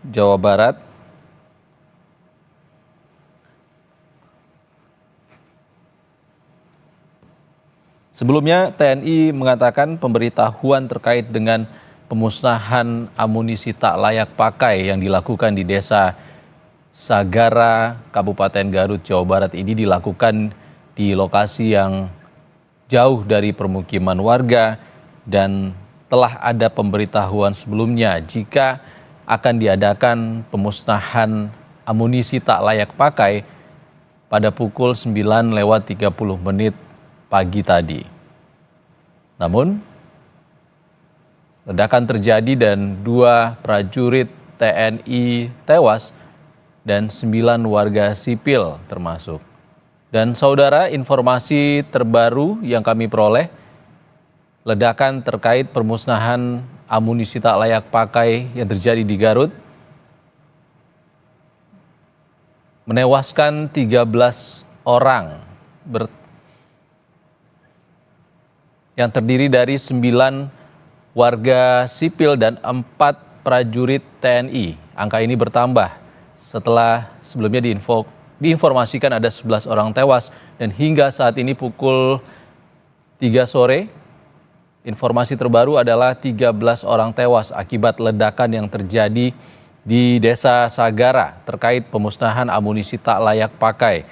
Jawa Barat. Sebelumnya, TNI mengatakan pemberitahuan terkait dengan pemusnahan amunisi tak layak pakai yang dilakukan di Desa Sagara, Kabupaten Garut, Jawa Barat ini dilakukan di lokasi yang jauh dari permukiman warga dan telah ada pemberitahuan sebelumnya jika akan diadakan pemusnahan amunisi tak layak pakai pada pukul 9:30 pagi tadi. Namun, ledakan terjadi dan 2 prajurit TNI tewas dan 9 warga sipil termasuk. Dan saudara, informasi terbaru yang kami peroleh, ledakan terkait permusnahan amunisi tak layak pakai yang terjadi di Garut menewaskan 13 orang yang terdiri dari 9 warga sipil dan 4 prajurit TNI. Angka ini bertambah setelah sebelumnya diinformasikan ada 11 orang tewas dan hingga saat ini pukul 3 sore informasi terbaru adalah 13 orang tewas akibat ledakan yang terjadi di Desa Sagara terkait pemusnahan amunisi tak layak pakai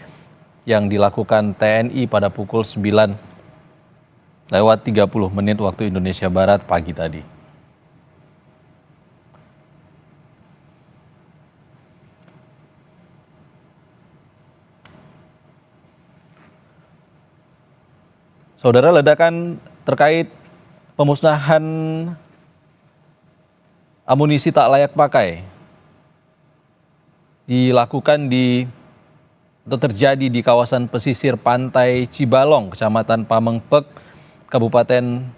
yang dilakukan TNI pada pukul 9:30 waktu Indonesia Barat pagi tadi. Saudara, ledakan terkait pemusnahan amunisi tak layak pakai dilakukan atau terjadi di kawasan pesisir pantai Cibalong, Kecamatan Pamengpek, Kabupaten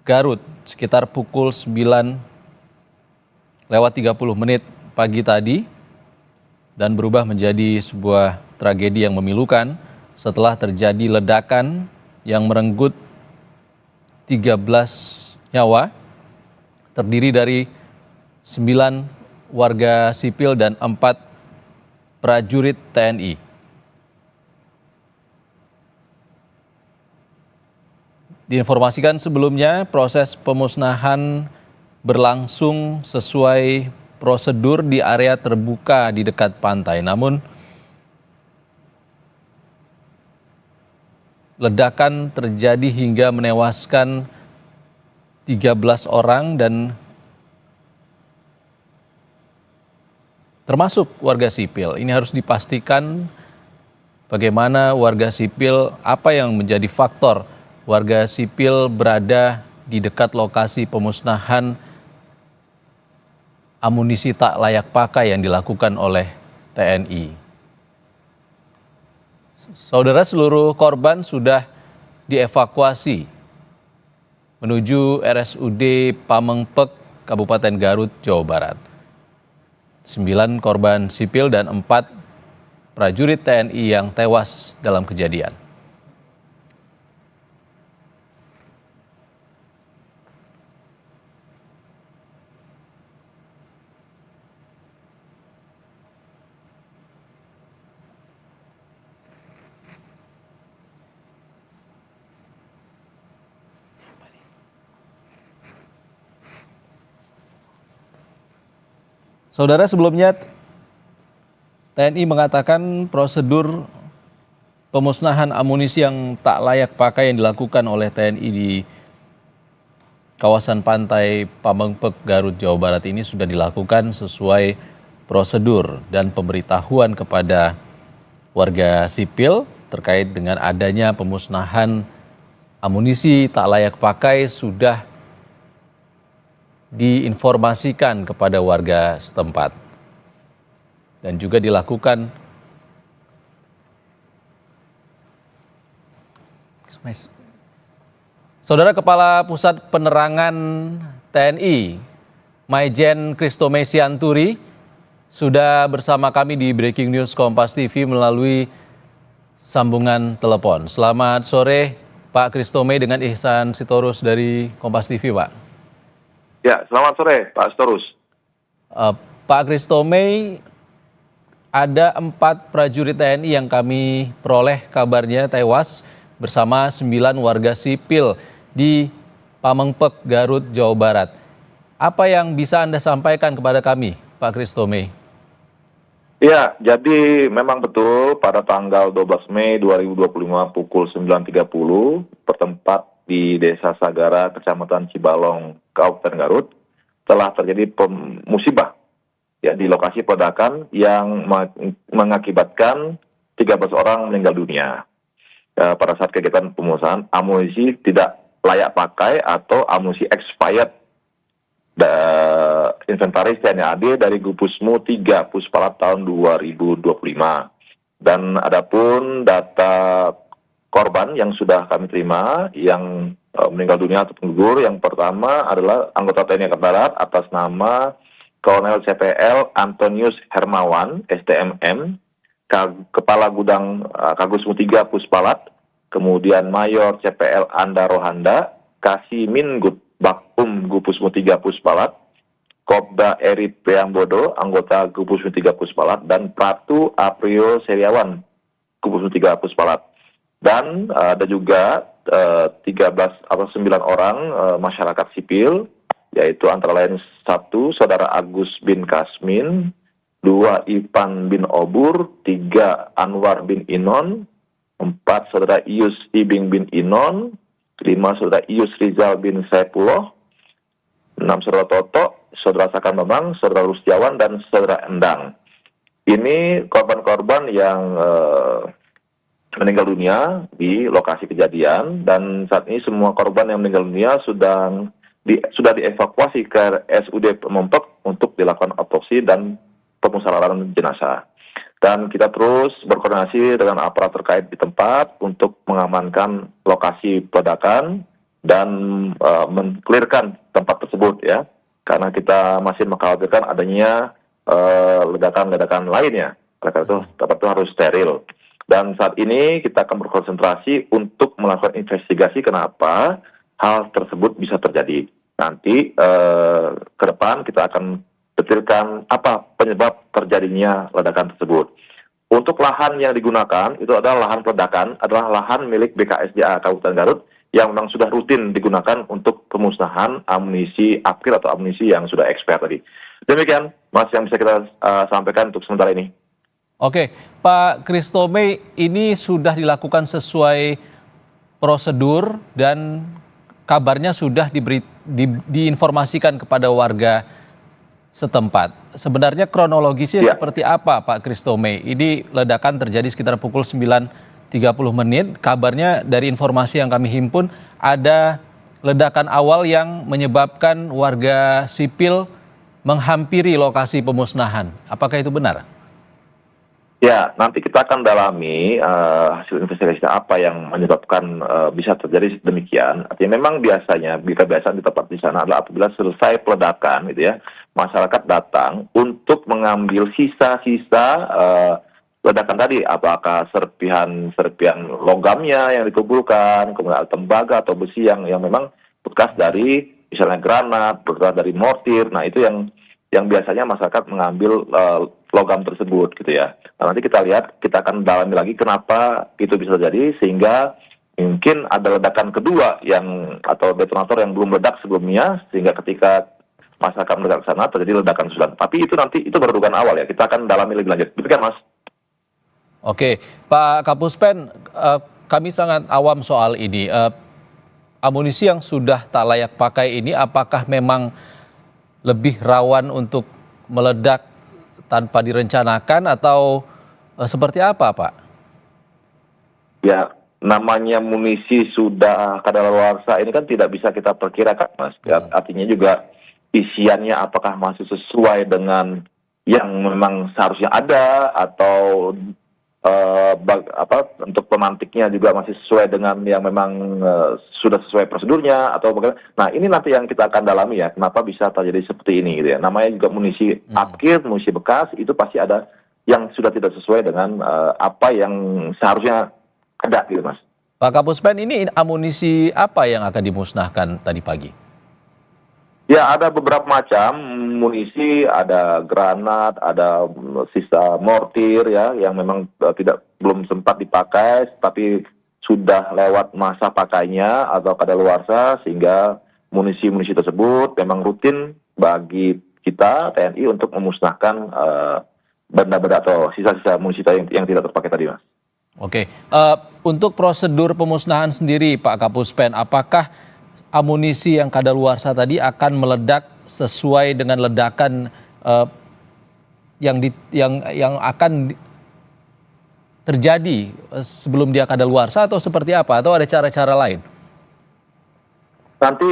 Garut, sekitar pukul 9:30 pagi tadi dan berubah menjadi sebuah tragedi yang memilukan setelah terjadi ledakan yang merenggut 13 nyawa, terdiri dari 9 warga sipil dan 4 prajurit TNI. Diinformasikan sebelumnya, proses pemusnahan berlangsung sesuai prosedur di area terbuka di dekat pantai. Namun, ledakan terjadi hingga menewaskan 13 orang dan termasuk warga sipil. Ini harus dipastikan bagaimana warga sipil, apa yang menjadi faktor warga sipil berada di dekat lokasi pemusnahan amunisi tak layak pakai yang dilakukan oleh TNI. Saudara, seluruh korban sudah dievakuasi menuju RSUD Pamengpek, Kabupaten Garut, Jawa Barat. 9 korban sipil dan 4 prajurit TNI yang tewas dalam kejadian. Saudara, sebelumnya TNI mengatakan prosedur pemusnahan amunisi yang tak layak pakai yang dilakukan oleh TNI di kawasan pantai Pamengpek, Garut, Jawa Barat ini sudah dilakukan sesuai prosedur dan pemberitahuan kepada warga sipil terkait dengan adanya pemusnahan amunisi tak layak pakai sudah diinformasikan kepada warga setempat dan juga dilakukan Saudara, Kepala Pusat Penerangan TNI Maijen Christomay Sianturi sudah bersama kami di Breaking News Kompas TV melalui sambungan telepon. Selamat sore Pak Christomay dengan Ihsan Sitorus dari Kompas TV, Pak. Ya, selamat sore Pak Sitorus. Pak Christomey, ada 4 prajurit TNI yang kami peroleh kabarnya tewas bersama 9 warga sipil di Pamengpek, Garut, Jawa Barat. Apa yang bisa Anda sampaikan kepada kami, Pak Christomey? Ya, jadi memang betul pada tanggal 12 Mei 2025 pukul 9.30 bertempat di Desa Sagara, Kecamatan Cibalong, Kabupaten Garut, telah terjadi musibah ya di lokasi peledakan yang mengakibatkan 13 orang meninggal dunia pada saat kegiatan pemusnahan amunisi tidak layak pakai atau amunisi expired inventaris TNI AD dari Gupusmu 3 Puspalat tahun 2025. Dan adapun data korban yang sudah kami terima yang meninggal dunia atau gugur, yang pertama adalah anggota TNI Angkatan Darat atas nama Kolonel CPL Antonius Hermawan, STMM, Kepala Gudang Kagusmu 3 Puspalat, kemudian Mayor CPL Anda Rohanda, Kasimingut Bakum Gupusmu 3 Puspalat, Kopda Erit Priambodo, anggota Gupusmu 3 Puspalat, dan Pratu Aprio Seriawan, Gupusmu 3 Puspalat. Dan ada juga 9 orang masyarakat sipil, yaitu antara lain 1 Saudara Agus bin Kasmin, 2 Ipan bin Obur, 3 Anwar bin Inon, 4 Saudara Ius Ibing bin Inon, 5 Saudara Ius Rizal bin Saipullah, 6 Saudara Toto, Saudara Sakan Bambang, Saudara Rustiawan, dan Saudara Endang. Ini korban-korban yang meninggal dunia di lokasi kejadian, dan saat ini semua korban yang meninggal dunia sudah dievakuasi ke RSUD Pamengpek untuk dilakukan otopsi dan pemusnahan jenazah. Dan kita terus berkoordinasi dengan aparat terkait di tempat untuk mengamankan lokasi peledakan dan mengklirkan tempat tersebut ya, karena kita masih mengkhawatirkan adanya ledakan-ledakan lainnya. Karena itu tempat itu harus steril. Dan saat ini kita akan berkonsentrasi untuk melakukan investigasi kenapa hal tersebut bisa terjadi. Nanti ke depan kita akan detilkan apa penyebab terjadinya ledakan tersebut. Untuk lahan yang digunakan itu adalah lahan peledakan, adalah lahan milik BKSDA Kabupaten Garut yang memang sudah rutin digunakan untuk pemusnahan amunisi akhir atau amunisi yang sudah expired tadi. Demikian Mas yang bisa kita sampaikan untuk sementara ini. Oke, Pak Christomey, ini sudah dilakukan sesuai prosedur dan kabarnya sudah diinformasikan kepada warga setempat. Sebenarnya kronologisnya seperti apa, Pak Christomey? Ini ledakan terjadi sekitar pukul 9.30 menit. Kabarnya dari informasi yang kami himpun ada ledakan awal yang menyebabkan warga sipil menghampiri lokasi pemusnahan. Apakah itu benar? Ya, nanti kita akan dalami hasil investigasi apa yang menyebabkan bisa terjadi demikian. Artinya memang biasanya, kebiasaan di tempat di sana adalah apabila selesai peledakan, gitu ya, masyarakat datang untuk mengambil sisa-sisa ledakan tadi, apakah serpihan logamnya yang dikumpulkan, kemudian tembaga atau besi yang memang bekas dari misalnya granat, bekas dari mortir. Nah itu yang biasanya masyarakat mengambil logam tersebut gitu ya. Nah, nanti kita lihat, kita akan dalami lagi kenapa itu bisa terjadi, sehingga mungkin ada ledakan kedua atau detonator yang belum meledak sebelumnya, sehingga ketika masyarakat meledak ke sana terjadi ledakan susulan. Tapi itu nanti itu baru dugaan awal ya, kita akan dalami lebih lanjut. Demikian Mas. Oke, Pak Kapuspen, kami sangat awam soal ini. Amunisi yang sudah tak layak pakai ini apakah memang lebih rawan untuk meledak tanpa direncanakan atau seperti apa, Pak? Ya, namanya munisi sudah kadaluarsa ini kan tidak bisa kita perkirakan, Mas. Artinya juga isiannya apakah masih sesuai dengan yang memang seharusnya ada, atau untuk pemantiknya juga masih sesuai dengan yang memang sudah sesuai prosedurnya atau bagaimana. Nah ini nanti yang kita akan dalami ya, kenapa bisa terjadi seperti ini gitu ya. Namanya juga munisi akhir, munisi bekas, itu pasti ada yang sudah tidak sesuai dengan apa yang seharusnya ada gitu Mas. Pak Kapuspen, ini amunisi apa yang akan dimusnahkan tadi pagi? Ya, ada beberapa macam munisi, ada granat, ada sisa mortir ya, yang memang belum sempat dipakai, tapi sudah lewat masa pakainya atau kadaluarsa, sehingga munisi-munisi tersebut memang rutin bagi kita TNI untuk memusnahkan benda-benda atau sisa-sisa munisi yang tidak terpakai tadi, Mas. Oke, untuk prosedur pemusnahan sendiri Pak Kapuspen, apakah amunisi yang kadaluarsa tadi akan meledak sesuai dengan ledakan yang akan terjadi sebelum dia kadaluarsa, atau seperti apa, atau ada cara-cara lain? Nanti